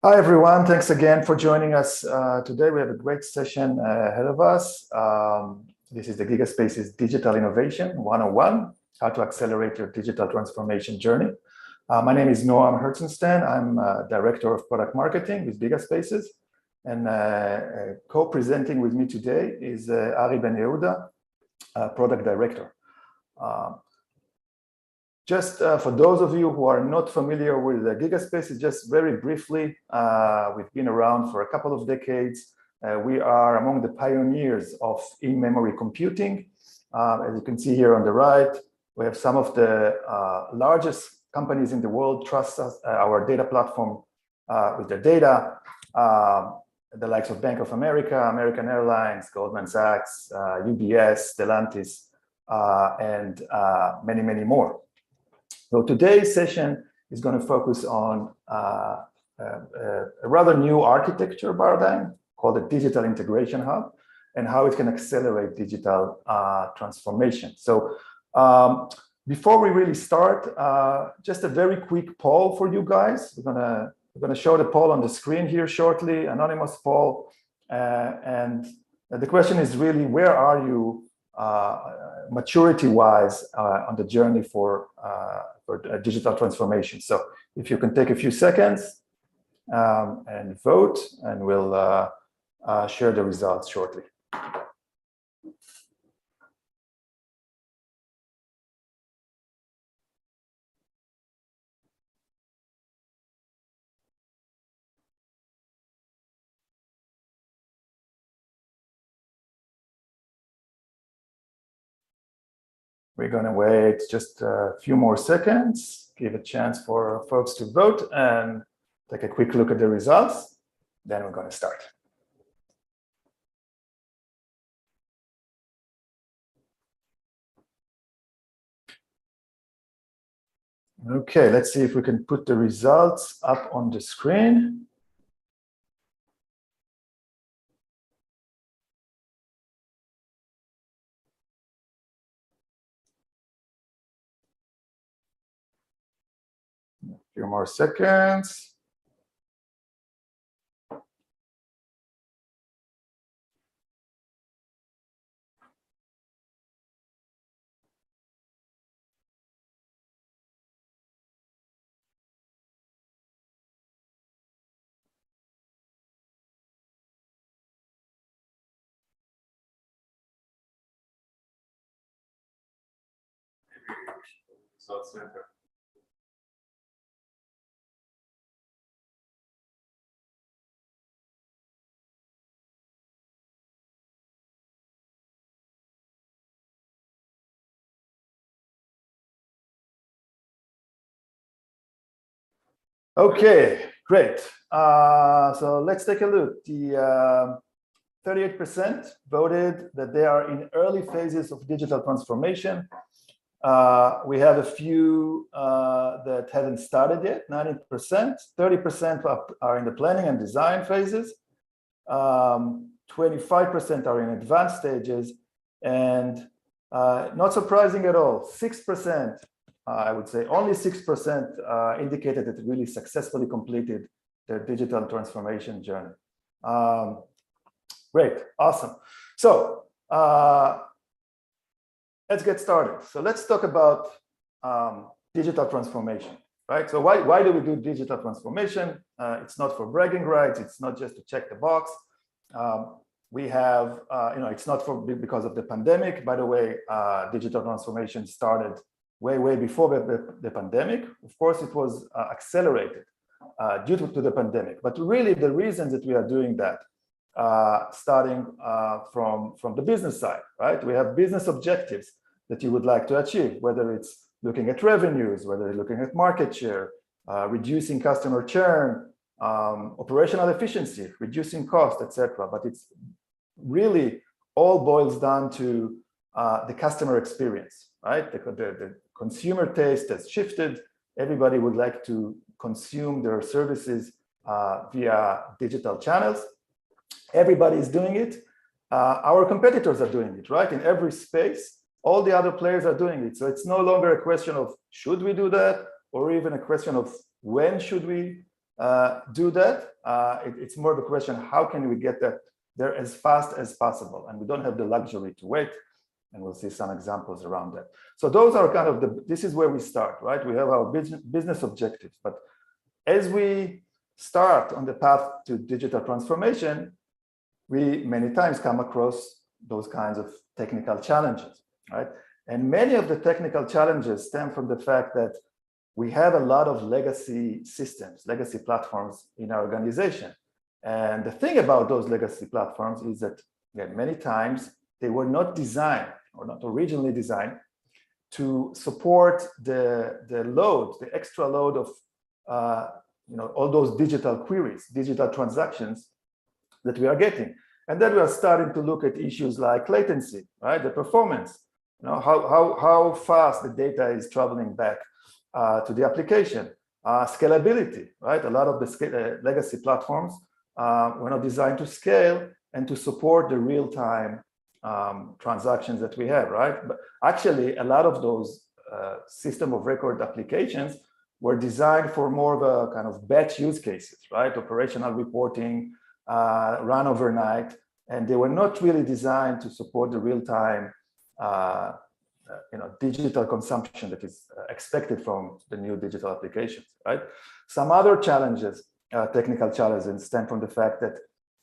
Hi, everyone. Thanks again for joining us today. We have a great session ahead of us. This is the GigaSpace's Digital Innovation 101, how to accelerate your digital transformation journey. My name is Noam Herzenstein. I'm Director of Product Marketing with GigaSpaces. And co-presenting with me today is Ari Ben Yehuda, Product Director. Just for those of you who are not familiar with GigaSpaces, just very briefly, we've been around for a couple of decades. We are among the pioneers of in-memory computing. As you can see here on the right, we have some of the largest companies in the world trust us, our data platform with their data. The likes of Bank of America, American Airlines, Goldman Sachs, UBS, Stellantis, and many, many more. So today's session is going to focus on a rather new architecture paradigm called the Digital Integration Hub and how it can accelerate digital transformation. So before we really start, just a very quick poll for you guys. We're gonna show the poll on the screen here shortly, anonymous poll. And the question is really, where are you maturity-wise on the journey for digital transformation? So if you can take a few seconds and vote, and we'll share the results shortly. We're going to wait just a few more seconds, give a chance for folks to vote and take a quick look at the results. Then we're going to start. Okay, let's see if we can put the results up on the screen. Few more seconds. Okay, great. So let's take a look. The 38% voted that they are in early phases of digital transformation. We have a few that haven't started yet, 90%. 30% are in the planning and design phases. 25% are in advanced stages. And not surprising at all, 6%, I would say only 6% indicated that it really successfully completed their digital transformation journey. Great, awesome. So let's get started. So let's talk about digital transformation, right? So why do we do digital transformation? It's not for bragging rights. It's not just to check the box. We have, it's not because of the pandemic. By the way, digital transformation started way before the pandemic. Of course, it was accelerated due to the pandemic. But really, the reasons that we are doing that, starting from the business side, right? We have business objectives that you would like to achieve, whether it's looking at revenues, whether you're looking at market share, reducing customer churn, operational efficiency, reducing cost, etc. But it's really all boils down to the customer experience, right? The consumer taste has shifted. Everybody would like to consume their services via digital channels. Everybody is doing it. Our competitors are doing it, right? In every space, all the other players are doing it. So it's no longer a question of should we do that, or even a question of when should we do that. It's more of a question, how can we get there as fast as possible? And we don't have the luxury to wait. And we'll see some examples around that. So those are kind of this is where we start, right? We have our business objectives. But as we start on the path to digital transformation, we many times come across those kinds of technical challenges, right? And many of the technical challenges stem from the fact that we have a lot of legacy systems, legacy platforms in our organization. And the thing about those legacy platforms is that, again, many times they were not designed or not originally designed to support the load, the extra load of all those digital queries, digital transactions that we are getting. And then we are starting to look at issues like latency, right? The performance, how fast the data is traveling back to the application, scalability, right? A lot of the legacy platforms were not designed to scale and to support the real-time transactions that we have, right? But actually, a lot of those system of record applications were designed for more of a kind of batch use cases, right? Operational reporting, run overnight, and they were not really designed to support the real-time digital consumption that is expected from the new digital applications, right? Some other challenges, technical challenges, stem from the fact that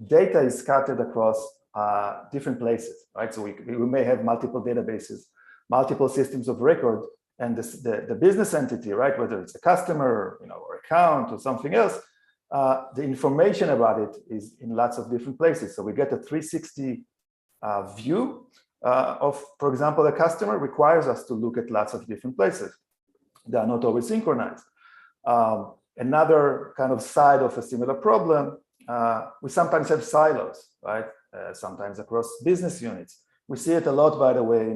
data is scattered across different places, right? So we may have multiple databases, multiple systems of record, and the business entity, right? Whether it's a customer, or account or something else, the information about it is in lots of different places. So we get a 360 view of, for example, a customer requires us to look at lots of different places. They are not always synchronized. Another kind of side of a similar problem, we sometimes have silos, right? Sometimes across business units. We see it a lot, by the way,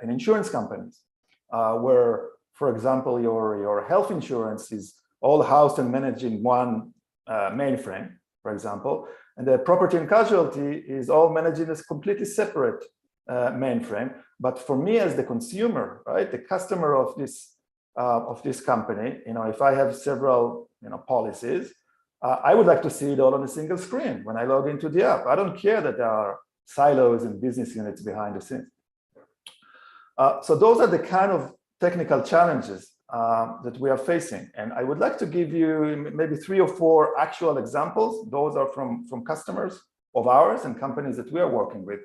in insurance companies, where, for example, your health insurance is all housed and managed in one mainframe, for example, and the property and casualty is all managed in a completely separate mainframe. But for me as the consumer, right, the customer of this company, if I have several policies, I would like to see it all on a single screen when I log into the app. I don't care that there are silos and business units behind the scenes. So those are the kind of technical challenges that we are facing. And I would like to give you maybe 3 or 4 actual examples. Those are from customers of ours and companies that we are working with,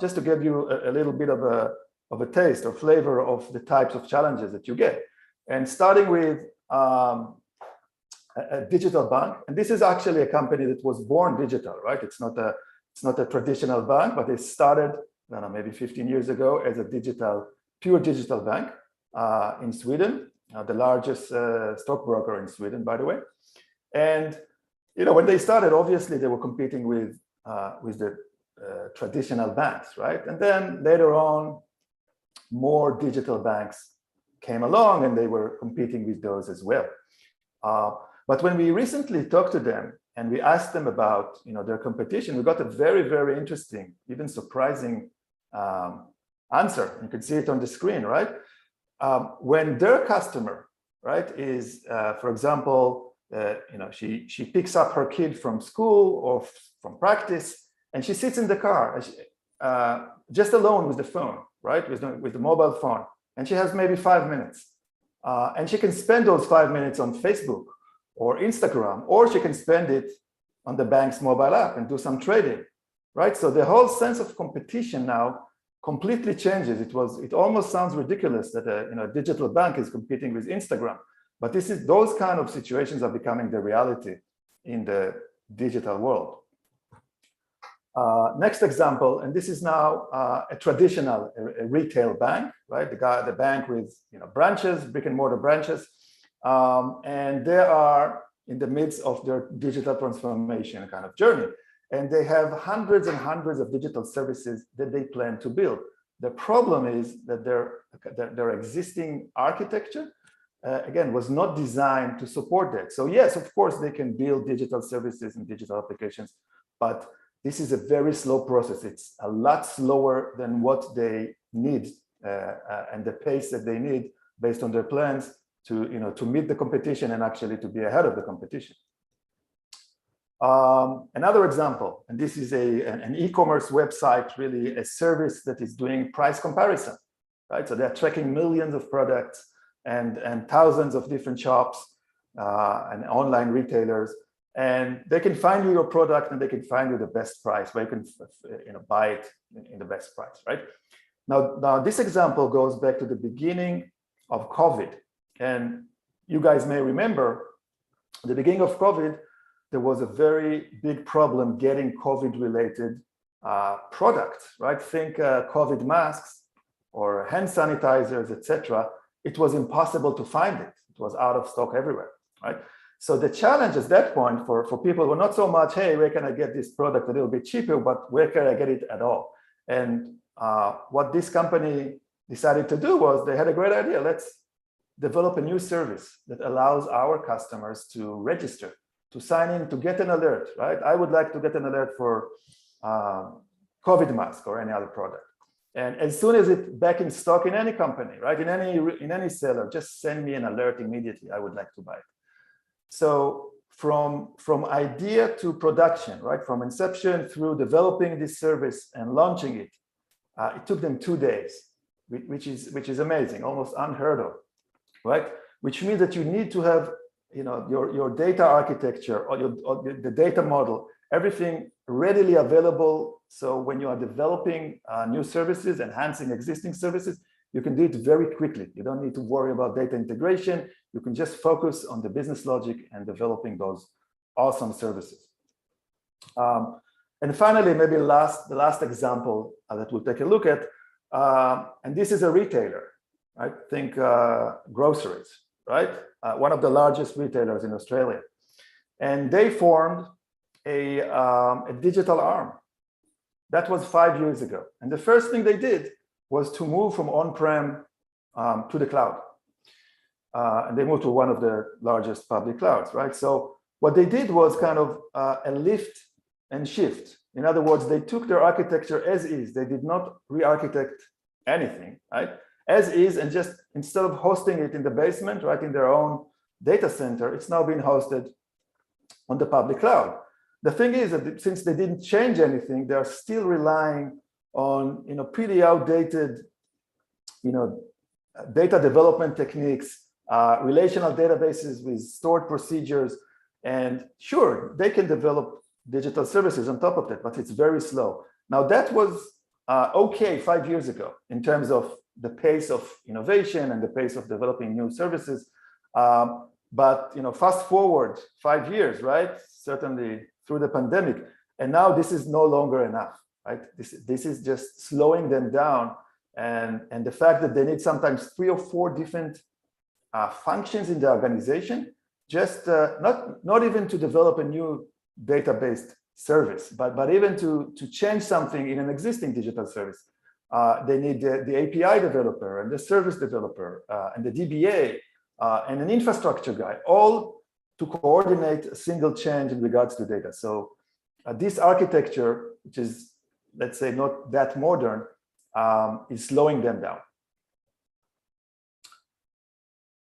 just to give you a little bit of a taste or flavor of the types of challenges that you get. And starting with a digital bank, and this is actually a company that was born digital, right? It's not a traditional bank, but it started, I don't know, maybe 15 years ago as a pure digital bank in Sweden, the largest stockbroker in Sweden, by the way. And when they started, obviously they were competing with the traditional banks, right? And then later on, more digital banks came along, and they were competing with those as well. But when we recently talked to them and we asked them about their competition, we got a very, very interesting, even surprising answer. You can see it on the screen, right? When their customer, right, is, for example, she picks up her kid from school or from practice, and she sits in the car, just alone with the phone, right, with the mobile phone, and she has maybe 5 minutes, and she can spend those 5 minutes on Facebook or Instagram, or she can spend it on the bank's mobile app and do some trading, right? So the whole sense of competition now completely changes. It almost sounds ridiculous that a digital bank is competing with Instagram, but those kind of situations are becoming the reality in the digital world. Next example, and this is now a traditional retail bank, right? The bank with branches, brick and mortar branches, and they are in the midst of their digital transformation kind of journey. And they have hundreds and hundreds of digital services that they plan to build. The problem is that their existing architecture, again, was not designed to support that. So yes, of course, they can build digital services and digital applications, but this is a very slow process. It's a lot slower than what they need and the pace that they need based on their plans to meet the competition and actually to be ahead of the competition. Another example, and this is an e-commerce website, really a service that is doing price comparison, right? So they're tracking millions of products and thousands of different shops and online retailers, and they can find you your product and they can find you the best price, where you can buy it in the best price, right? Now this example goes back to the beginning of COVID, and you guys may remember at the beginning of COVID, there was a very big problem getting COVID-related products, right? Think COVID masks or hand sanitizers, etc. It was impossible to find it. It was out of stock everywhere, right? So the challenge at that point for people were not so much, hey, where can I get this product a little bit cheaper, but where can I get it at all? And what this company decided to do was they had a great idea. Let's develop a new service that allows our customers to register, to sign in, to get an alert, right? I would like to get an alert for COVID mask or any other product. And as soon as it's back in stock in any company, right? In any seller, just send me an alert immediately. I would like to buy it. So from idea to production, right? From inception through developing this service and launching it, it took them 2 days, which is amazing, almost unheard of, right? Which means that you need to have your data architecture or the data model, everything readily available. So when you are developing new services, enhancing existing services, you can do it very quickly. You don't need to worry about data integration. You can just focus on the business logic and developing those awesome services. And finally, maybe the last example that we'll take a look at, and this is a retailer, right? Think groceries, right? One of the largest retailers in Australia. And they formed a digital arm. That was 5 years ago. And the first thing they did was to move from on-prem to the cloud. And they moved to one of the largest public clouds, right? So what they did was kind of a lift and shift. In other words, they took their architecture as is. They did not re-architect anything, right? As is, and just instead of hosting it in the basement, right, in their own data center, it's now being hosted on the public cloud. The thing is that since they didn't change anything, they are still relying on pretty outdated data development techniques, relational databases with stored procedures, and sure, they can develop digital services on top of that, but it's very slow. Now that was okay 5 years ago in terms of the pace of innovation and the pace of developing new services. But fast forward 5 years, right? Certainly through the pandemic, and now this is no longer enough, right? This is just slowing them down, and the fact that they need sometimes 3 or 4 different functions in the organization, just not even to develop a new data-based service, but even to change something in an existing digital service. They need the API developer and the service developer and the DBA and an infrastructure guy, all to coordinate a single change in regards to data. So this architecture, which is, let's say, not that modern, is slowing them down.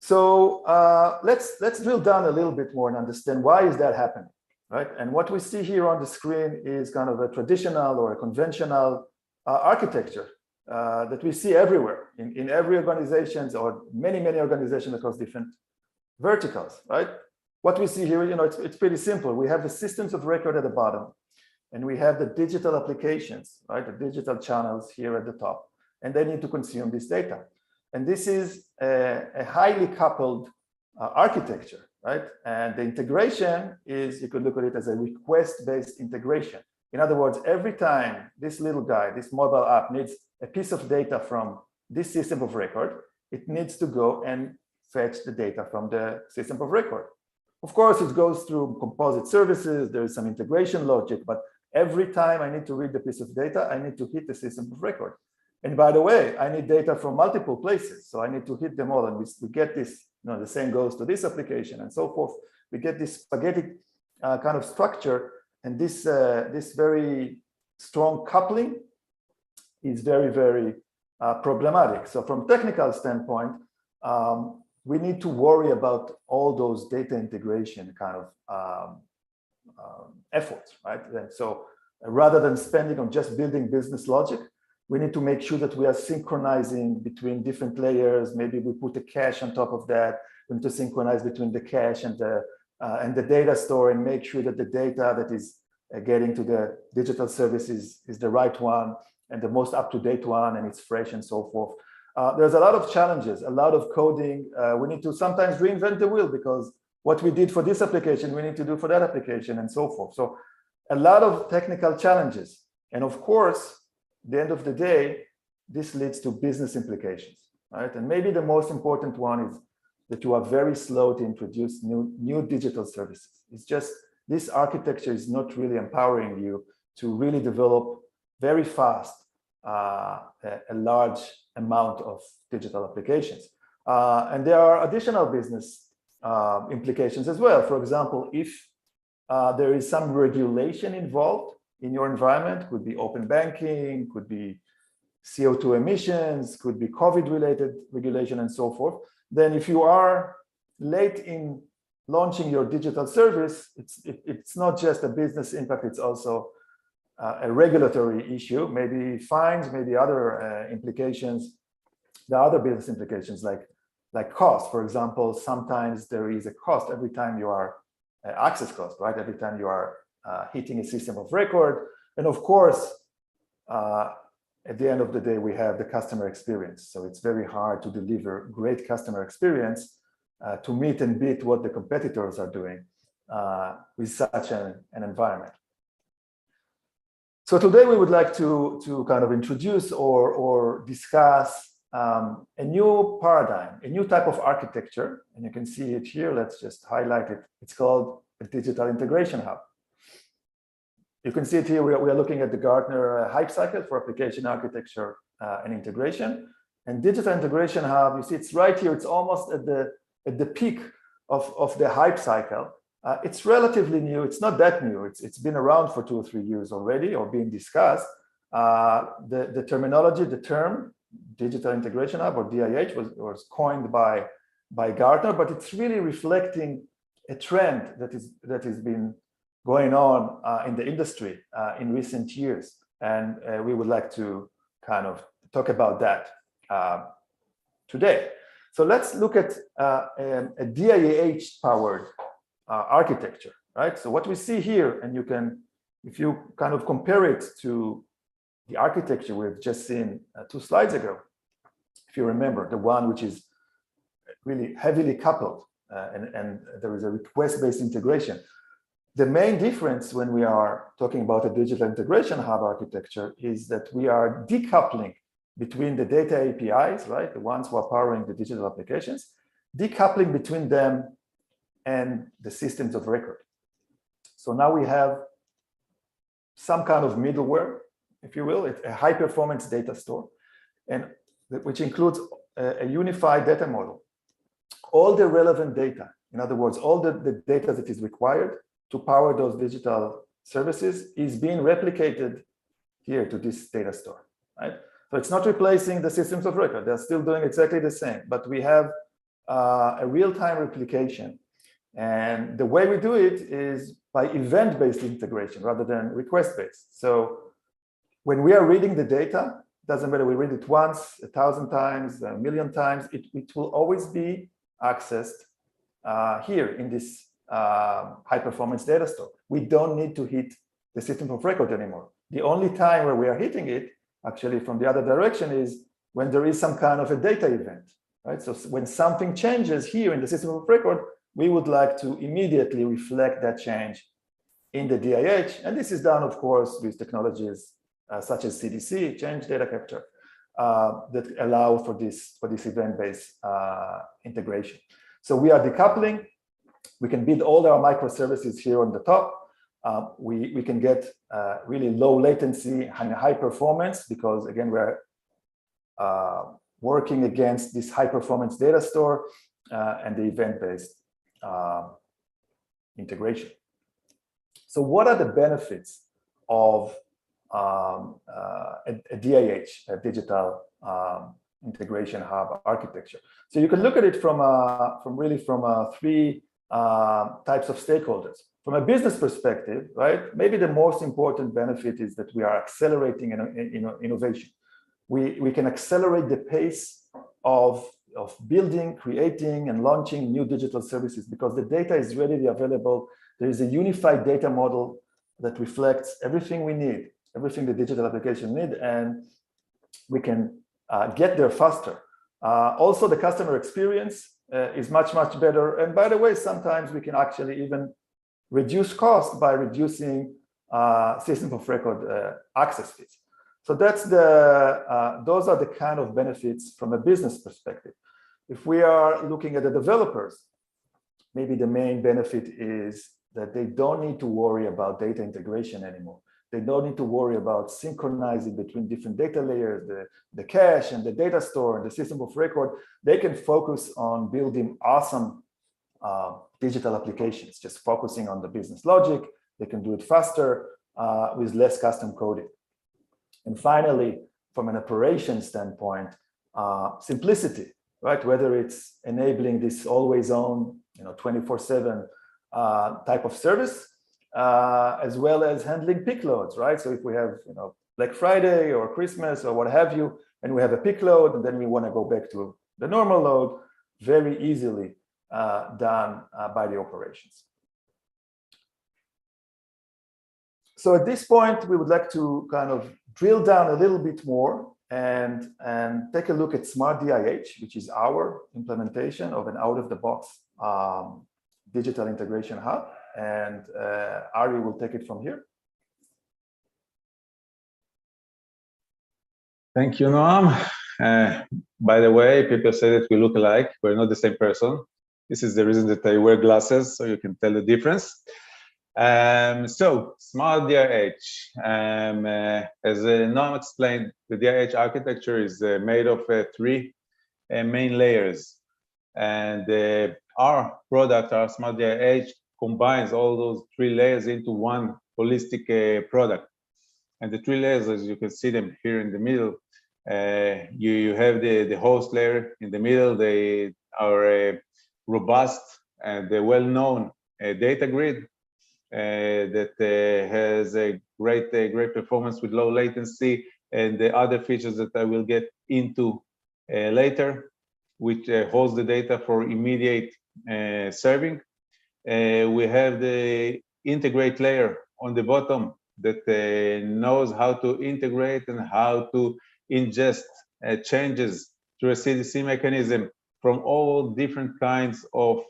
So let's drill down a little bit more and understand why is that happening, right? And what we see here on the screen is kind of a traditional or a conventional architecture that we see everywhere in every organizations or many organizations across different verticals, right? What we see here, it's pretty simple. We have the systems of record at the bottom, and we have the digital applications, right? The digital channels here at the top, and they need to consume this data. And this is a highly coupled architecture, right? And the integration is, you could look at it as a request-based integration. In other words, every time this little guy, this mobile app needs a piece of data from this system of record, it needs to go and fetch the data from the system of record. Of course, it goes through composite services. There is some integration logic, but every time I need to read the piece of data, I need to hit the system of record. And by the way, I need data from multiple places, so I need to hit them all. And we get this, the same goes to this application and so forth. We get this spaghetti kind of structure, and this very strong coupling is very problematic. So from technical standpoint, we need to worry about all those data integration kind of efforts, right? And so rather than spending on just building business logic, we need to make sure that we are synchronizing between different layers. Maybe we put a cache on top of that. We need to synchronize between the cache and the data store and make sure that the data that is getting to the digital services is the right one and the most up-to-date one, and it's fresh and so forth. There's a lot of challenges, a lot of coding. We need to sometimes reinvent the wheel because what we did for this application, we need to do for that application and so forth. So a lot of technical challenges. And of course, at the end of the day, this leads to business implications, right? And maybe the most important one is that you are very slow to introduce new digital services. It's just, this architecture is not really empowering you to really develop very fast a large amount of digital applications. And there are additional business implications as well. For example, if there is some regulation involved in your environment, could be open banking, could be CO2 emissions, could be COVID-related regulation and so forth, then if you are late in launching your digital service, it's not just a business impact, it's also a regulatory issue, maybe fines, maybe other implications. There are other business implications like cost. For example, sometimes there is a cost every time you are access cost, right? Every time you are hitting a system of record. And of course, at the end of the day, we have the customer experience. So it's very hard to deliver great customer experience to meet and beat what the competitors are doing with such an environment. So today we would like to kind of introduce or discuss a new paradigm, a new type of architecture. And you can see it here. Let's just highlight it. It's called a digital integration hub. You can see it here. We are looking at the Gartner hype cycle for application architecture and integration. And digital integration hub, you see it's right here. It's almost at the peak of the hype cycle. It's relatively new. It's not that new. It's been around for 2 or 3 years already, or being discussed. The terminology, the term digital integration hub, or DIH, was coined by Gartner, but it's really reflecting a trend that has been going on in the industry in recent years. And we would like to kind of talk about that today. So let's look at a DIH-powered architecture, right? So what we see here, and you can, if you kind of compare it to the architecture we've just seen 2 slides ago, if you remember, the one which is really heavily coupled and there is a request-based integration. The main difference when we are talking about a digital integration hub architecture is that we are decoupling between the data APIs, right? The ones who are powering the digital applications, decoupling between them and the systems of record. So now we have some kind of middleware, if you will, it's a high-performance data store, and which includes a unified data model. All the relevant data, in other words, all the data that is required to power those digital services is being replicated here to this data store, right? So it's not replacing the systems of record. They're still doing exactly the same, but we have a real-time replication. And the way we do it is by event-based integration rather than request-based. So when we are reading the data, doesn't matter we read it once, 1,000 times, 1,000,000 times, it will always be accessed here in this high-performance data store. We don't need to hit the system of record anymore. The only time where we are hitting it, actually from the other direction, is when there is some kind of a data event, right? So when something changes here in the system of record, we would like to immediately reflect that change in the DIH. And this is done, of course, with technologies such as CDC, change data capture, that allow for this event-based integration. So we are decoupling. We can build all our microservices here on the top. We can get really low latency and high performance because, again, we're working against this high-performance data store and the event-based integration. So what are the benefits of a DIH, a digital integration hub architecture. So you can look at it from three types of stakeholders. From a business perspective, right? Maybe the most important benefit is that we are accelerating innovation. We can accelerate the pace of building, creating, and launching new digital services because the data is readily available. There is a unified data model that reflects everything we need, everything the digital application need, and we can get there faster. Also, the customer experience is much better. And by the way, sometimes we can actually even reduce cost by reducing system of record access fees. So that's those are the kind of benefits from a business perspective. If we are looking at the developers, maybe the main benefit is that they don't need to worry about data integration anymore. They don't need to worry about synchronizing between different data layers, the cache and the data store and the system of record. They can focus on building awesome digital applications, just focusing on the business logic. They can do it faster with less custom coding. And finally, from an operations standpoint, simplicity, right? Whether it's enabling this always on, 24/7 type of service, as well as handling peak loads, right? So if we have, Black Friday or Christmas or what have you, and we have a peak load, and then we want to go back to the normal load, very easily done by the operations. So at this point, we would like to kind of drill down a little bit more and take a look at Smart DIH, which is our implementation of an out-of-the-box digital integration hub. And Ari will take it from here. Thank you, Noam. By the way, people say that we look alike. We're not the same person. This is the reason that I wear glasses, so you can tell the difference. So, Smart DIH. As Noam explained, the DIH architecture is made of three main layers. And our product, our Smart DIH, combines all those three layers into one holistic product. And the three layers, as you can see them here in the middle, you have the host layer in the middle. They are robust and well-known data grid that has a great performance with low latency, and the other features that I will get into later, which holds the data for immediate serving. We have the integrate layer on the bottom that knows how to integrate and how to ingest changes through a CDC mechanism from all different kinds of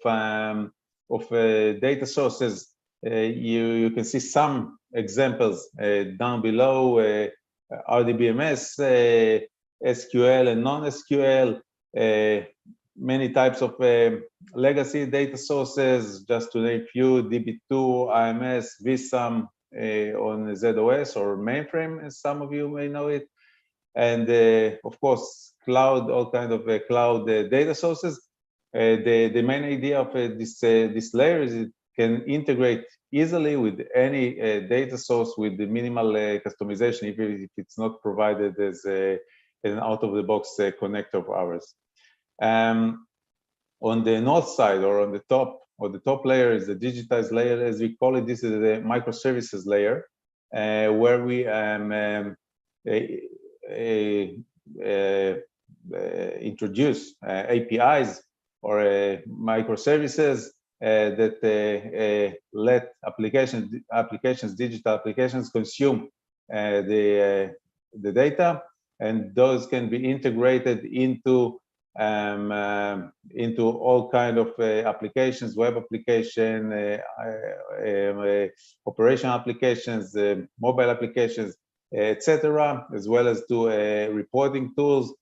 data sources. You can see some examples down below, RDBMS, SQL and non-SQL, many types of legacy data sources, just to name a few, DB2, IMS, vSAM on ZOS or mainframe, as some of you may know it. And of course, cloud, all kinds of cloud data sources. The main idea of this layer is it can integrate easily with any data source with the minimal customization, even if it's not provided as an out-of-the-box connector of ours. On the north side, or on the top, or the top layer, is the digitized layer, as we call it. This is the microservices layer, where we introduce APIs or microservices that let applications, digital applications, consume the data, and those can be integrated into all kind of applications, web application, operational applications, mobile applications, etc., as well as to reporting tools.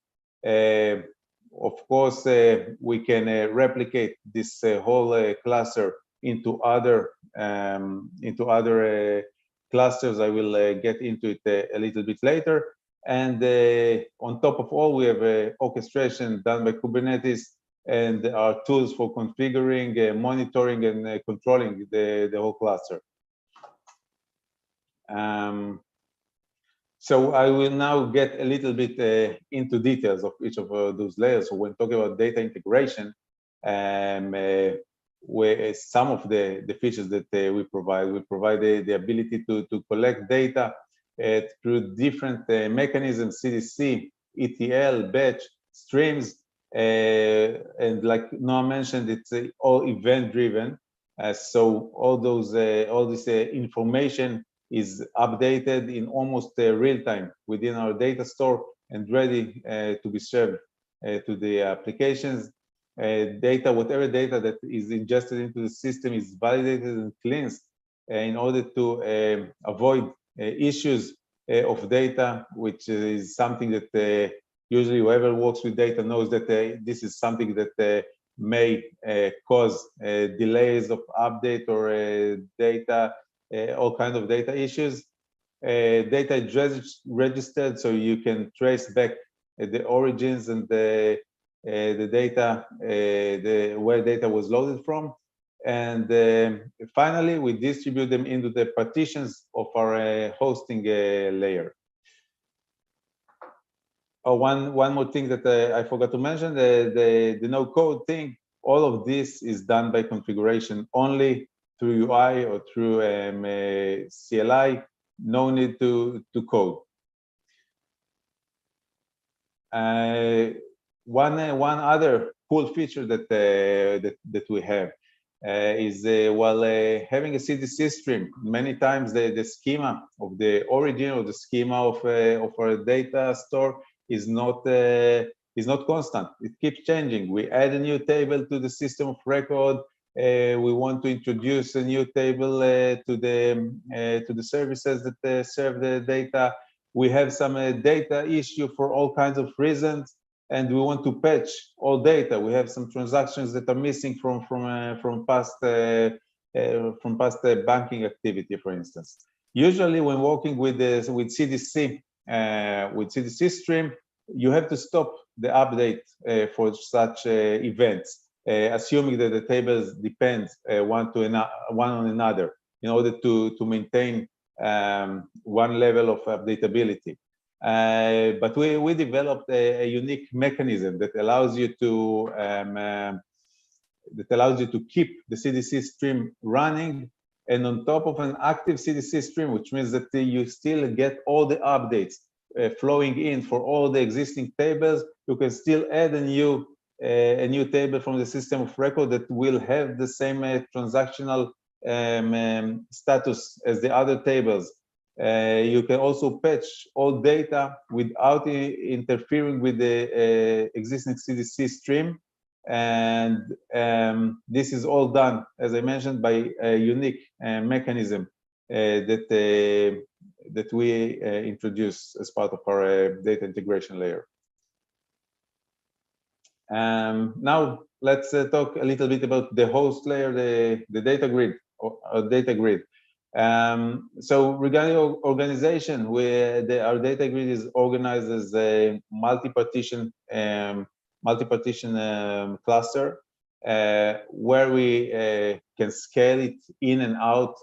Of course, we can replicate this whole cluster into other clusters. I will get into it a little bit later. And on top of all, we have orchestration done by Kubernetes and our tools for configuring, monitoring, and controlling the whole cluster. So I will now get a little bit into details of each of those layers. So when talking about data integration, where some of the features that we provide the ability to collect data through different mechanisms, CDC, ETL, batch, streams, and like Noah mentioned, it's all event-driven. So all this information is updated in almost real time within our data store and ready to be served to the applications. Whatever data that is ingested into the system is validated and cleansed in order to avoid issues of data, which is something that usually whoever works with data knows that this is something that may cause delays of update or data, all kinds of data issues. Data is registered, so you can trace back the origins and the data, where data was loaded from. And finally, we distribute them into the partitions of our hosting layer. Oh, one more thing that I forgot to mention, the no-code thing. All of this is done by configuration only through UI or through CLI. No need to code. One other cool feature that that we have is while having a CDC stream, many times the schema of the origin or the schema of our data store is not constant. It keeps changing. We add a new table to the system of record. We want to introduce a new table to the services that serve the data. We have some data issue for all kinds of reasons, and we want to patch all data. We have some transactions that are missing from past banking activity, for instance. Usually, when working with CDC stream, you have to stop the update for such events, assuming that the tables depend one on another in order to maintain one level of updatability. But we developed a unique mechanism that allows you to keep the CDC stream running, and on top of an active CDC stream, which means that you still get all the updates flowing in for all the existing tables. You can still add a new table from the system of record that will have the same transactional status as the other tables. You can also patch all data without interfering with the existing CDC stream. And this is all done, as I mentioned, by a unique mechanism that we introduce as part of our data integration layer. Now let's talk a little bit about the host layer, the data grid or data grid. So regarding organization, our data grid is organized as a multi-partition cluster where we can scale it in and out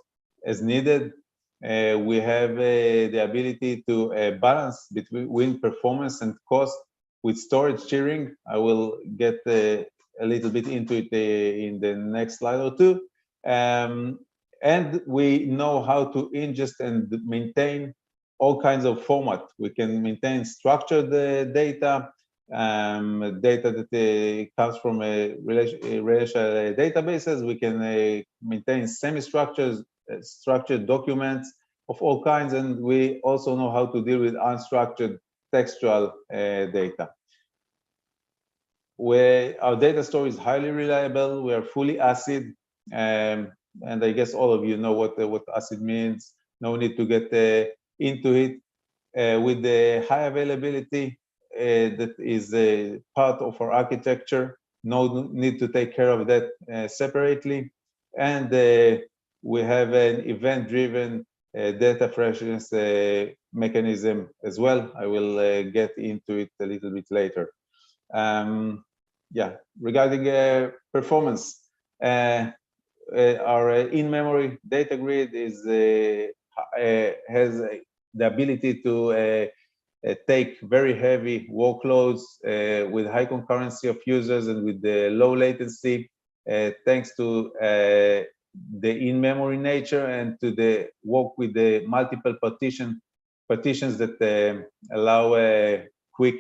as needed. We have the ability to balance between performance and cost with storage sharing. I will get a little bit into it in the next slide or two. And we know how to ingest and maintain all kinds of format. We can maintain structured data, data that comes from relational databases. We can maintain semi-structured, structured documents of all kinds, and we also know how to deal with unstructured textual data. Our data store is highly reliable. We are fully ACID, and I guess all of you know what ACID means. No need to get into it. With the high availability that is a part of our architecture, no need to take care of that separately. And we have an event-driven data freshness mechanism as well. I will get into it a little bit later. Yeah, regarding performance, our in-memory data grid has the ability to take very heavy workloads with high concurrency of users and with the low latency, thanks to the in-memory nature and to the work with the multiple partitions that allow quick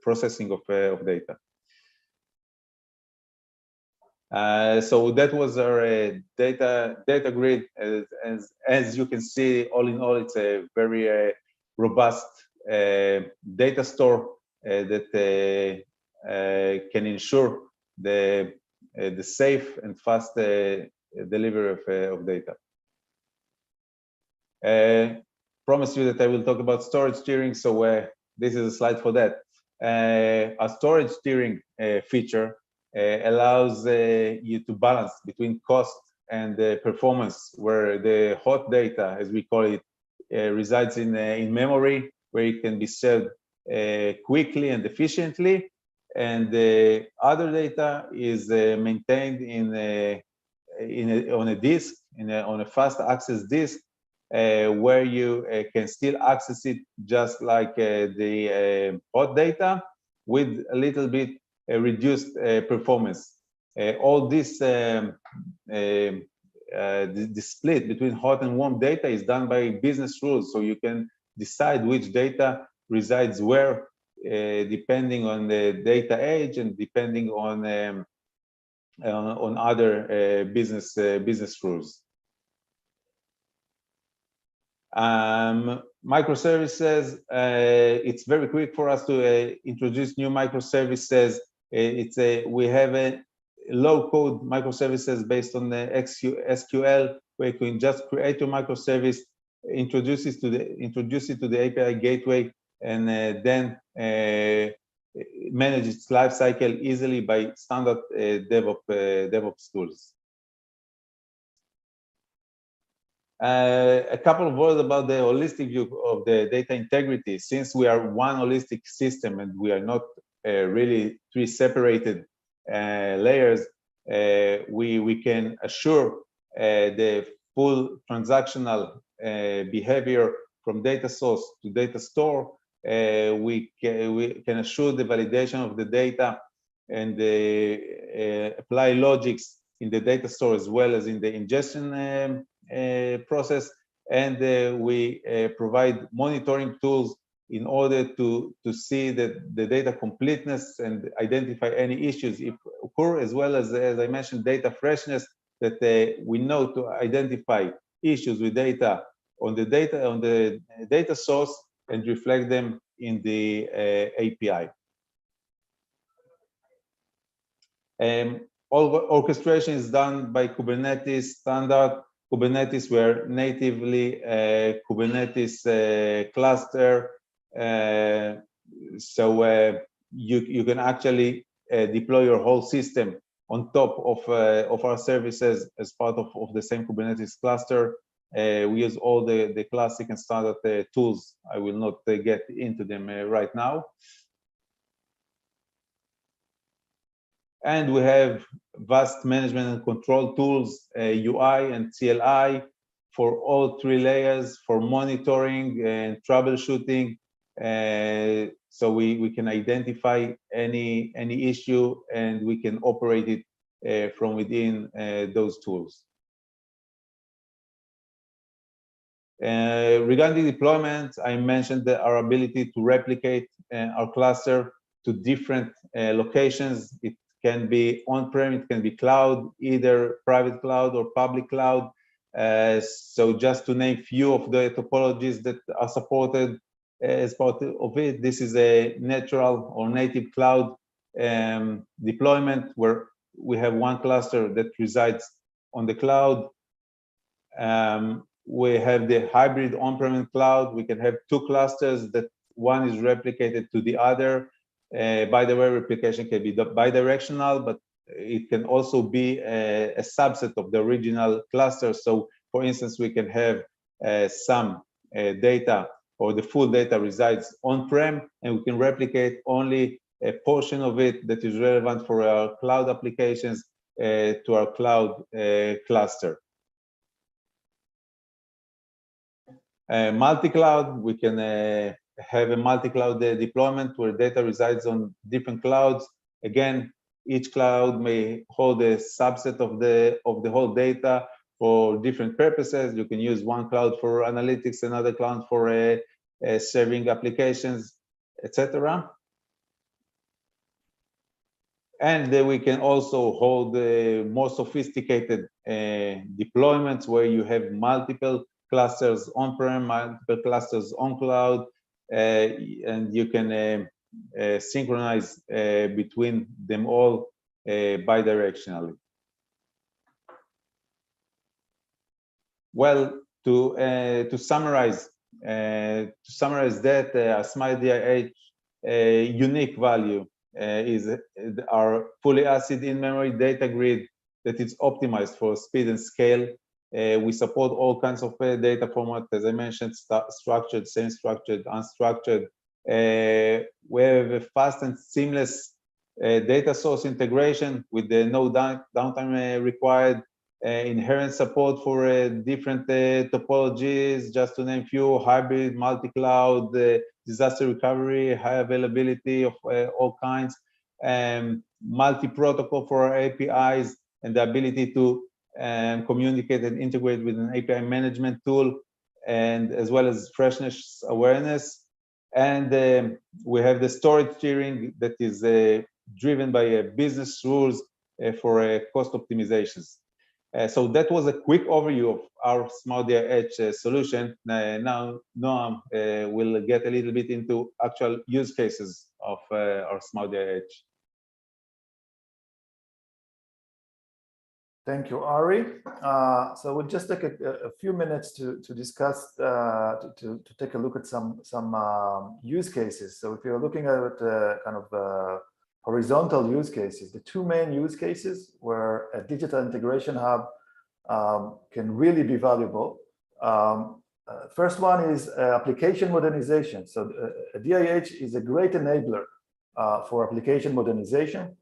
processing of data. So that was our data grid. As you can see, all in all, it's a very robust data store that can ensure the safe and fast delivery of data. Promise you that I will talk about storage steering, so this is a slide for that. A storage steering feature allows you to balance between cost and performance, where the hot data, as we call it, resides in memory, where it can be served quickly and efficiently, and the other data is maintained on a disk, on a fast access disk, where you can still access it just like the hot data with a little bit reduced performance. All this the split between hot and warm data is done by business rules, so you can decide which data resides where, depending on the data age and depending on other business rules. Microservices, it's very quick for us to introduce new microservices. We have a low-code microservices based on the SQL, where you can just create your microservice, introduce it to the API gateway, and then manage its lifecycle easily by standard DevOps tools. A couple of words about the holistic view of the data integrity. Since we are one holistic system and we are not really three separated layers, we can assure the full transactional behavior from data source to data store. We can assure the validation of the data and apply logics in the data store as well as in the ingestion process, and we provide monitoring tools in order to see that the data completeness and identify any issues if occur, as well as I mentioned, data freshness, that we know to identify issues with data on the data source and reflect them in the API. All orchestration is done by Kubernetes standard. Kubernetes were natively Kubernetes cluster, so you can actually deploy your whole system on top of our services as part of the same Kubernetes cluster. We use all the classic and standard tools. I will not get into them right now. And we have vast management and control tools, UI and CLI, for all three layers, for monitoring and troubleshooting. So we can identify any issue and we can operate it from within those tools. Regarding deployment, I mentioned our ability to replicate our cluster to different locations. It can be on-prem, it can be cloud, either private cloud or public cloud. So just to name few of the topologies that are supported as part of it, this is a natural or native cloud deployment where we have one cluster that resides on the cloud. We have the hybrid on-prem and cloud. We can have two clusters that one is replicated to the other. By the way, replication can be bidirectional, but it can also be a subset of the original cluster. So for instance, we can have some data or the full data resides on-prem, and we can replicate only a portion of it that is relevant for our cloud applications to our cloud cluster. Multicloud, we can have a multi-cloud deployment where data resides on different clouds. Again, each cloud may hold a subset of the whole data for different purposes. You can use one cloud for analytics, another cloud for serving applications, etc. And we can also hold more sophisticated deployments where you have multiple clusters on-prem, multiple clusters on cloud, and you can synchronize between them all bidirectionally. Well, to summarize that, Smart DIH unique value is our fully ACID in-memory data grid that is optimized for speed and scale. We support all kinds of data formats, as I mentioned, structured, semi-structured, unstructured. We have a fast and seamless data source integration with no downtime required, inherent support for different topologies, just to name few: hybrid, multi-cloud, disaster recovery, high availability of all kinds, multi-protocol for our APIs, and the ability to communicate and integrate with an API management tool, and as well as freshness awareness. And we have the storage tiering that is driven by business rules for cost optimizations. So that was a quick overview of our Smart DIH solution. Now Noam will get a little bit into actual use cases of our Smart DIH. Thank you, Ari. So we'll just take a few minutes to discuss, to take a look at some use cases. So if you're looking at kind of horizontal use cases, the two main use cases where a digital integration hub can really be valuable. First one is application modernization. So a DIH is a great enabler for application modernization.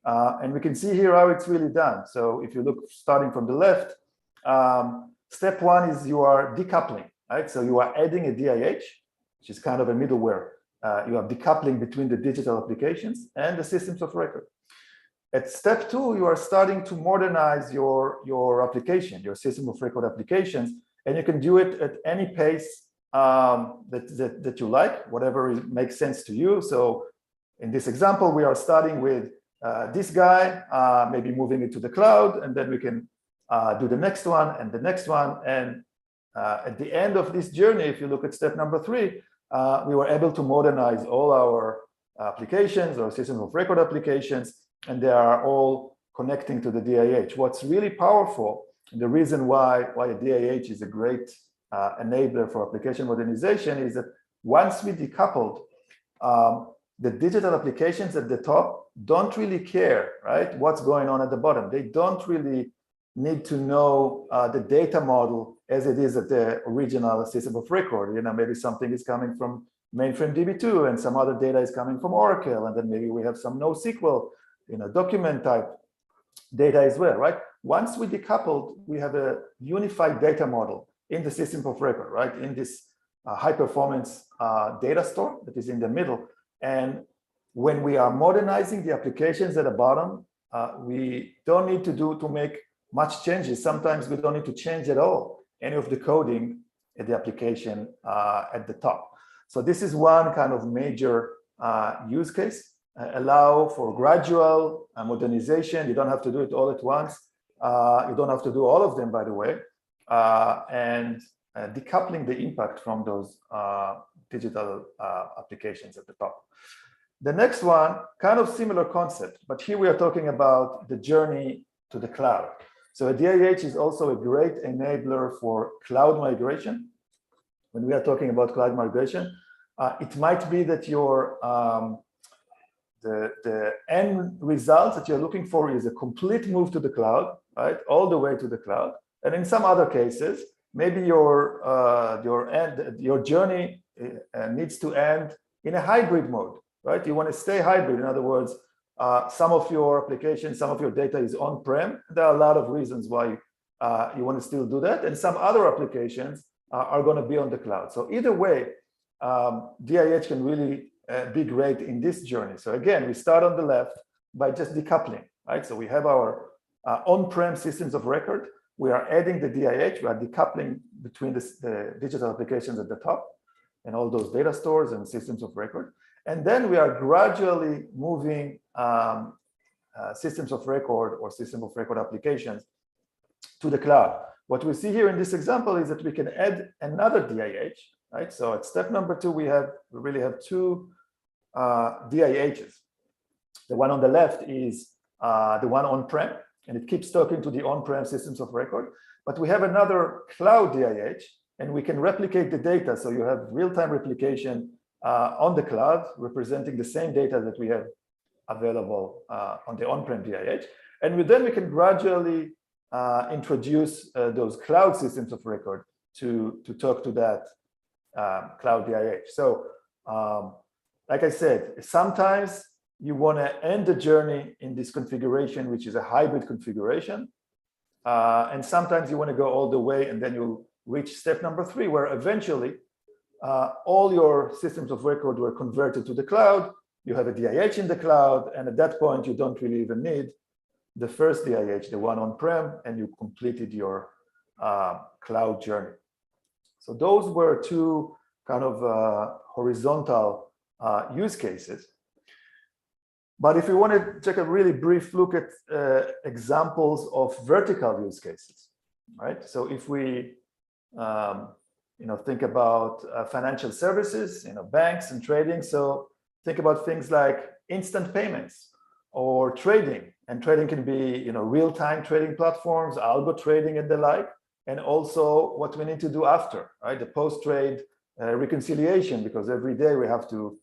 And we can see here how it's really done. So if you look starting from the left, step one is you are decoupling, right? So you are adding a DIH, which is kind of a middleware. You have decoupling between the digital applications and the systems of record. At step two, you are starting to modernize your application, your system of record applications, and you can do it at any pace that you like, whatever makes sense to you. So in this example, we are starting with this guy, maybe moving it to the cloud, and then we can do the next one and the next one. And at the end of this journey, if you look at step number 3, we were able to modernize all our applications or system of record applications, and they are all connecting to the DIH. What's really powerful, and the reason why a DIH is a great enabler for application modernization, is that once we decoupled, the digital applications at the top don't really care, right, what's going on at the bottom. They don't really need to know the data model as it is at the original system of record. You know, maybe something is coming from mainframe DB2 and some other data is coming from Oracle, and then maybe we have some NoSQL, document type data as well, right? Once we decoupled, we have a unified data model in the system of record, right? In this high performance data store that is in the middle. And when we are modernizing the applications at the bottom, we don't need to make much changes. Sometimes we don't need to change at all any of the coding at the application at the top. So this is one kind of major use case. Allow for gradual modernization. You don't have to do it all at once. You don't have to do all of them, by the way. And decoupling the impact from those digital applications at the top. The next one, kind of similar concept, but here we are talking about the journey to the cloud. So a DIH is also a great enabler for cloud migration. When we are talking about cloud migration, it might be that your the end result that you're looking for is a complete move to the cloud, right, all the way to the cloud. And in some other cases, maybe your journey needs to end in a hybrid mode, right? You want to stay hybrid. In other words, some of your applications, some of your data is on-prem. There are a lot of reasons why you want to still do that. And some other applications, are going to be on the cloud. So either way, DIH can really be great in this journey. So again, we start on the left by just decoupling, right? So we have our on-prem systems of record. We are adding the DIH. We are decoupling between the digital applications at the top and all those data stores and systems of record. And then we are gradually moving systems of record or system of record applications to the cloud. What we see here in this example is that we can add another DIH, right? So at step number 2, we really have 2 DIHs. The one on the left is the one on-prem, and it keeps talking to the on-prem systems of record. But we have another cloud DIH, and we can replicate the data. So you have real-time replication on the cloud, representing the same data that we have available on the on-prem DIH. And then we can gradually introduce those cloud systems of record to talk to that cloud DIH. So like I said, sometimes you want to end the journey in this configuration, which is a hybrid configuration. And sometimes you want to go all the way, and then you'll reach step number 3, where eventually all your systems of record were converted to the cloud. You have a DIH in the cloud, and at that point, you don't really even need the first DIH, the one on-prem, and you completed your cloud journey. So those were 2 kind of horizontal use cases. But if you want to take a really brief look at examples of vertical use cases, right? So if we think about financial services, banks and trading. So think about things like instant payments or trading. And trading can be real-time trading platforms, algo trading and the like, and also what we need to do after, right? The post-trade reconciliation, because every day we have to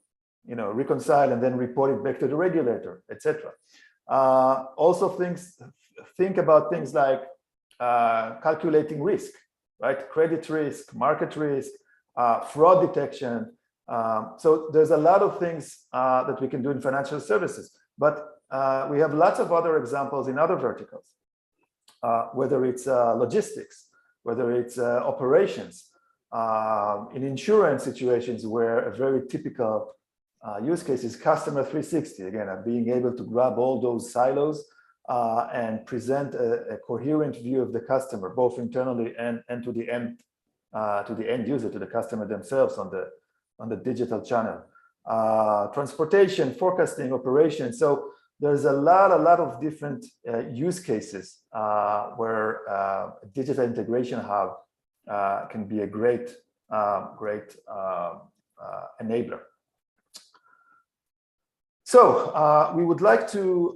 reconcile and then report it back to the regulator, etc. Also think about things like calculating risk, right? Credit risk, market risk, fraud detection. So there's a lot of things that we can do in financial services, but we have lots of other examples in other verticals, whether it's logistics, whether it's operations, in insurance situations where a very typical use case is customer 360. Again, being able to grab all those silos and present a coherent view of the customer, both internally and to the end user, to the customer themselves on the digital channel. Transportation, forecasting, operations. So there's a lot of different use cases where a digital integration hub can be a great enabler. So we would like to,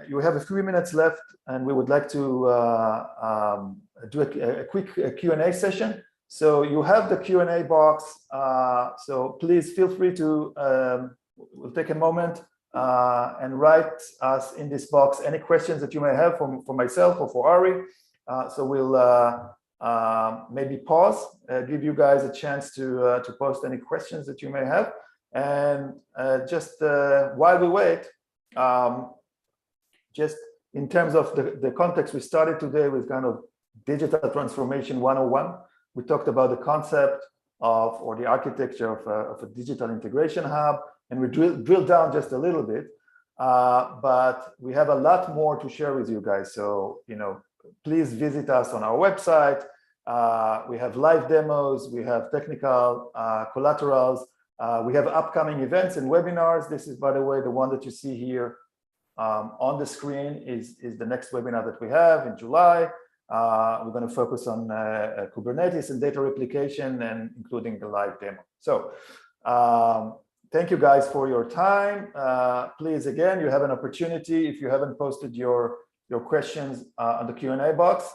you have a few minutes left, and we would like to do a quick Q&A session. So you have the Q&A box. So please feel free to, we'll take a moment and write us in this box any questions that you may have for myself or for Ari. So we'll maybe pause, give you guys a chance to post any questions that you may have. And just while we wait, just in terms of the context, we started today with kind of digital transformation 101. We talked about the concept of, or the architecture of a digital integration hub, and we drilled down just a little bit, but we have a lot more to share with you guys. So, please visit us on our website. We have live demos, we have technical collaterals. We have upcoming events and webinars. This is, by the way, the one that you see here on the screen is the next webinar that we have in July. We're going to focus on Kubernetes and data replication, and including the live demo. So thank you guys for your time. Please, again, you have an opportunity, if you haven't posted your questions on the Q&A box,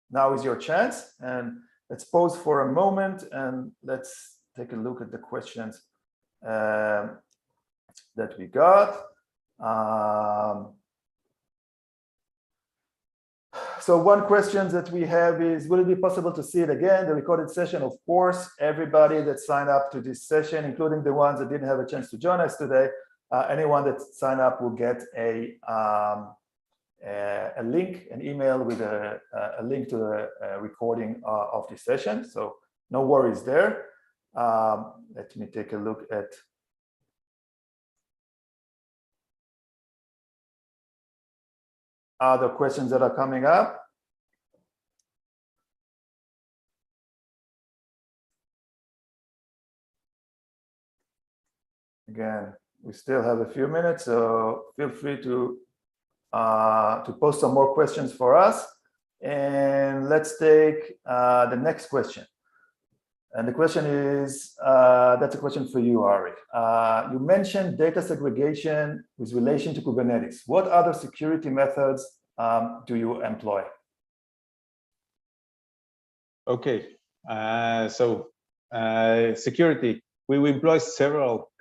now is your chance. And let's pause for a moment and let's take a look at the questions that we got. So one question that we have is, will it be possible to see it again, the recorded session? Of course, everybody that signed up to this session, including the ones that didn't have a chance to join us today, anyone that signed up will get a a link, an email with a link to the recording of the session. So no worries there. Let me take a look at other questions that are coming up. Again, we still have a few minutes, so feel free to post some more questions for us. And let's take the next question. And the question is, that's a question for you, Ari. You mentioned data segregation with relation to Kubernetes. What other security methods do you employ? Okay, security. We employ several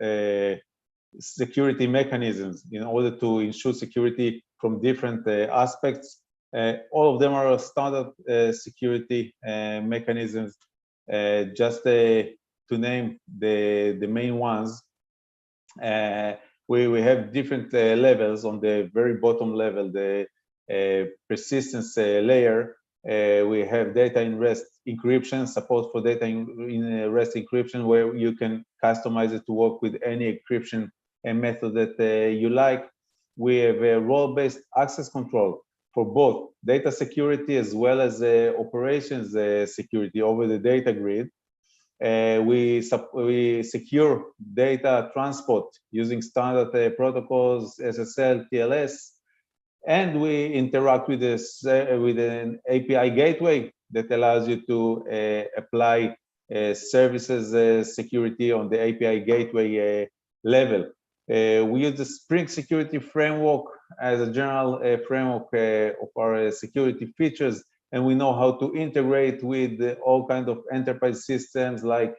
security mechanisms in order to ensure security from different aspects. All of them are standard security mechanisms. Just to name the main ones, we have different levels. On the very bottom level, the persistence layer, we have data in rest encryption, support for data in rest encryption, where you can customize it to work with any encryption method that you like. We have a role-based access control for both data security as well as operations security over the data grid. We secure data transport using standard protocols, SSL, TLS, and we interact with this with an API gateway that allows you to apply services security on the API gateway level. We use the Spring Security Framework as a general framework of our security features, and we know how to integrate with all kinds of enterprise systems like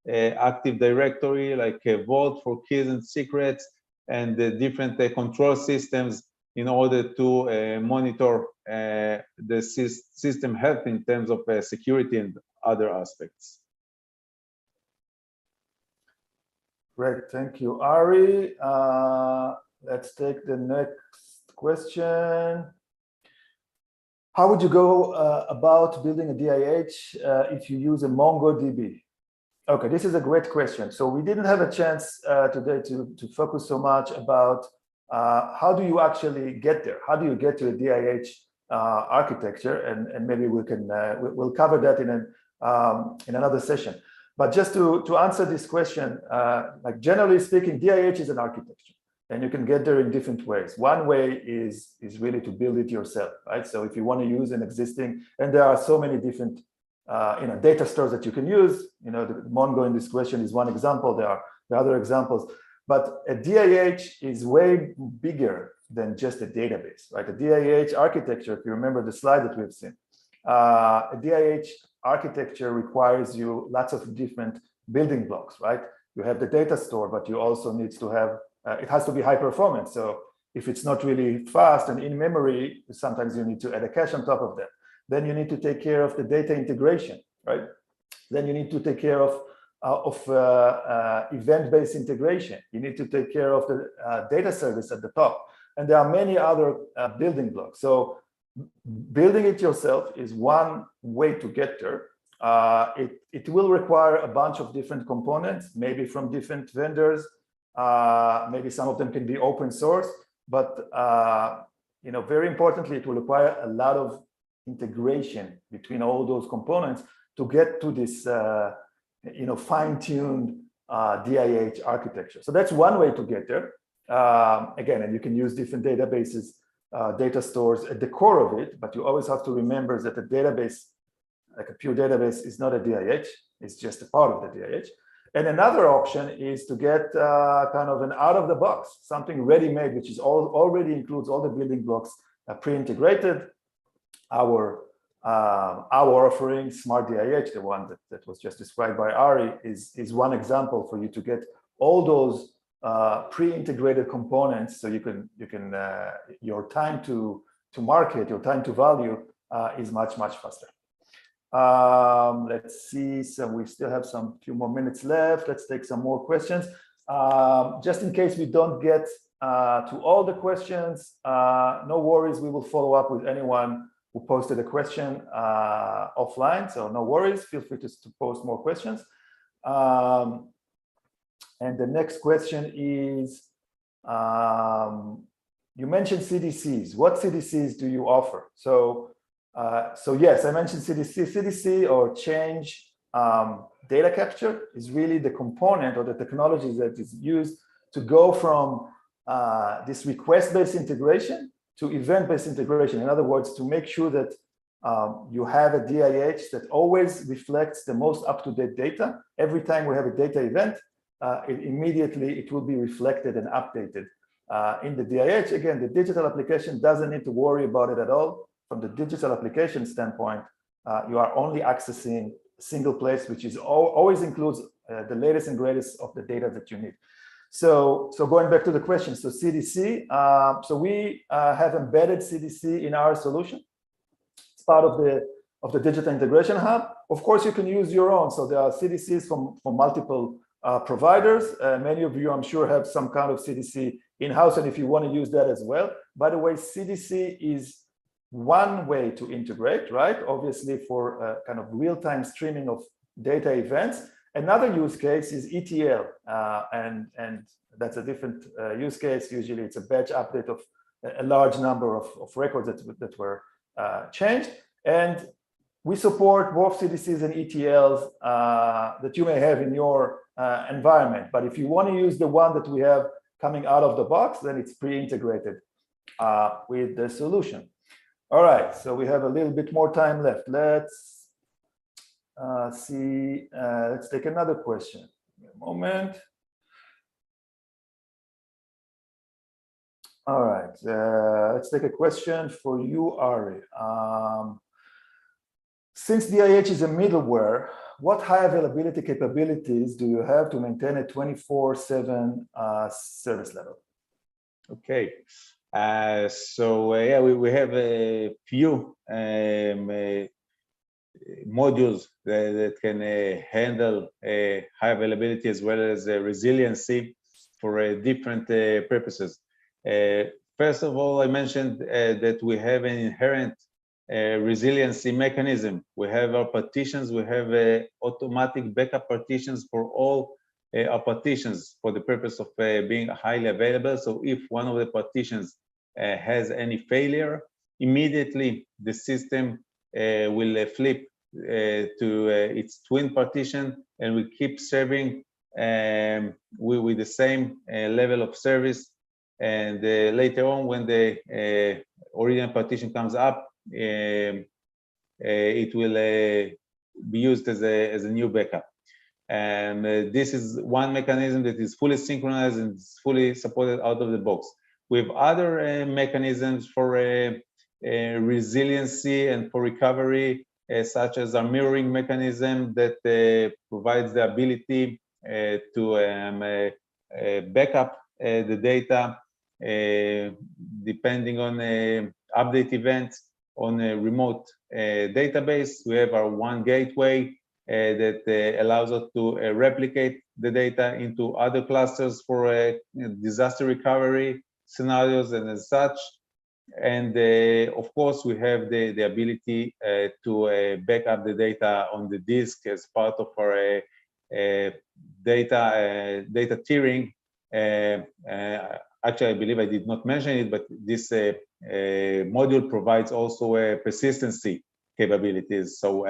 Active Directory, like Vault for keys and secrets, and the different control systems in order to monitor the system health in terms of security and other aspects. Great, thank you, Ari. Let's take the next question. How would you go about building a DIH if you use a MongoDB? Okay, this is a great question. So we didn't have a chance today to focus so much about how do you actually get there? How do you get to a DIH architecture? And maybe we'll cover that in another session. But just to answer this question, like generally speaking, DIH is an architecture, and you can get there in different ways. One way is really to build it yourself, right? So if you want to use an existing, and there are so many different data stores that you can use. The Mongo in this question is one example. There are other examples, but a DIH is way bigger than just a database, right? A DIH architecture, if you remember the slide that we've seen, a DIH architecture requires you lots of different building blocks, right? You have the data store, but you also need to have, it has to be high performance. So if it's not really fast and in memory, sometimes you need to add a cache on top of that. Then you need to take care of the data integration, right? Then you need to take care of event-based integration. You need to take care of the data service at the top. And there are many other building blocks. So building it yourself is one way to get there. It will require a bunch of different components, maybe from different vendors. Maybe some of them can be open source, but very importantly, it will require a lot of integration between all those components to get to this fine-tuned DIH architecture. So that's one way to get there. Again, and you can use different databases, data stores at the core of it, but you always have to remember that a database, like a pure database, is not a DIH, it's just a part of the DIH. And another option is to get kind of an out-of-the-box, something ready-made, which is already includes all the building blocks pre-integrated. Our offering, Smart DIH, the one that was just described by Ari, is one example for you to get all those pre-integrated components, so you can your time to market, your time to value is much faster. Let's see. So we still have few more minutes left. Let's take some more questions. Just in case we don't get to all the questions, no worries, we will follow up with anyone who posted a question offline, so no worries, feel free to post more questions. And the next question is, you mentioned CDCs. What CDCs do you offer? So yes, I mentioned CDC. CDC, or change data capture, is really the component or the technology that is used to go from this request-based integration to event-based integration. In other words, to make sure that you have a DIH that always reflects the most up-to-date data. Every time we have a data event, immediately it will be reflected and updated in the DIH. Again, the digital application doesn't need to worry about it at all. From the digital application standpoint, you are only accessing a single place, which is always includes the latest and greatest of the data that you need. So going back to the question, so CDC, so we have embedded CDC in our solution. It's part of the digital integration hub. Of course, you can use your own. So there are CDCs from multiple providers. Many of you, I'm sure, have some kind of CDC in-house, and if you want to use that as well. By the way, CDC is one way to integrate, right? Obviously, for kind of real-time streaming of data events. Another use case is ETL, and that's a different use case. Usually, it's a batch update of a large number of records that were changed. And we support both CDCs and ETLs that you may have in your environment. But if you want to use the one that we have coming out of the box, then it's pre-integrated with the solution. All right, so we have a little bit more time left. Let's see, let's take another question. A moment. All right, let's take a question for you, Ari. Since DIH is a middleware, what high availability capabilities do you have to maintain a 24/7 service level? Okay. So yeah, we have a few modules that can handle high availability as well as resiliency for different purposes. First of all, I mentioned that we have an inherent resiliency mechanism. We have our partitions, we have automatic backup partitions for all our partitions for the purpose of being highly available. So if one of the partitions has any failure, immediately the system will flip to its twin partition, and we keep serving with the same level of service. And later on, when the original partition comes up, it will be used as a new backup. And this is one mechanism that is fully synchronized and fully supported out of the box. We have other mechanisms for resiliency and for recovery, such as our mirroring mechanism that provides the ability to back up the data depending on update events on a remote database. We have our one gateway that allows us to replicate the data into other clusters for disaster recovery scenarios and as such. And of course, we have the ability to back up the data on the disk as part of our data tiering. Actually, I believe I did not mention it, but this module provides also persistency capabilities. So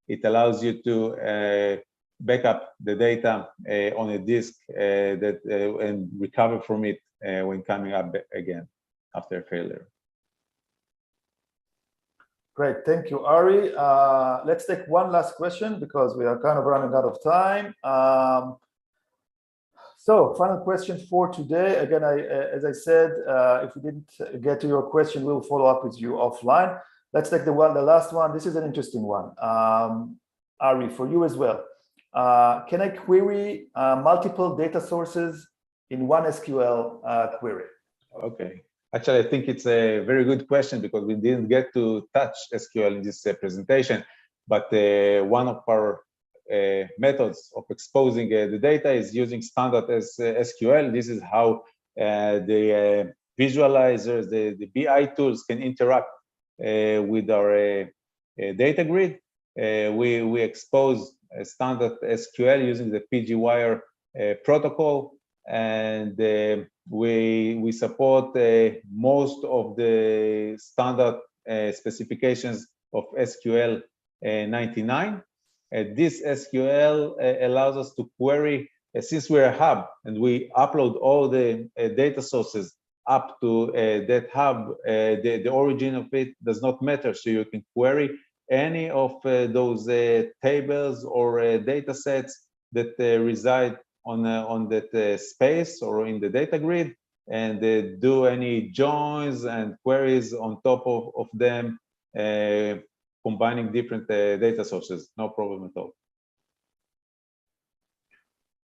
it allows you to back up the data on a disk and recover from it when coming up again after failure. Great, thank you, Ari. Let's take one last question because we are kind of running out of time. So, final question for today. Again, as I said, if we didn't get to your question, we'll follow up with you offline. Let's take the last one. This is an interesting one. Ari, for you as well. Can I query multiple data sources in one SQL query? Okay. Actually, I think it's a very good question because we didn't get to touch SQL in this presentation. But one of our methods of exposing the data is using standard SQL. This is how the visualizers, the BI tools can interact with our data grid. We expose a standard SQL using the PGWire protocol, and we support most of the standard specifications of SQL 99. This SQL allows us to query, since we're a hub and we upload all the data sources up to that hub, the origin of it does not matter. So you can query any of those tables or data sets that reside on that space or in the data grid, and do any joins and queries on top of them, combining different data sources. No problem at all.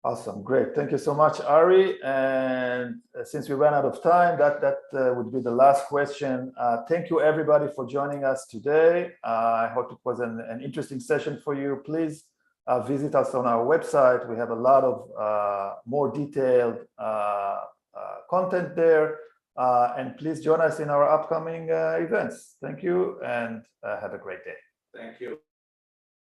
Awesome, great. Thank you so much, Ari. And since we ran out of time, that would be the last question. Thank you, everybody, for joining us today. I hope it was an interesting session for you. Please visit us on our website. We have a lot of more detailed content there. And please join us in our upcoming events. Thank you, and have a great day. Thank you.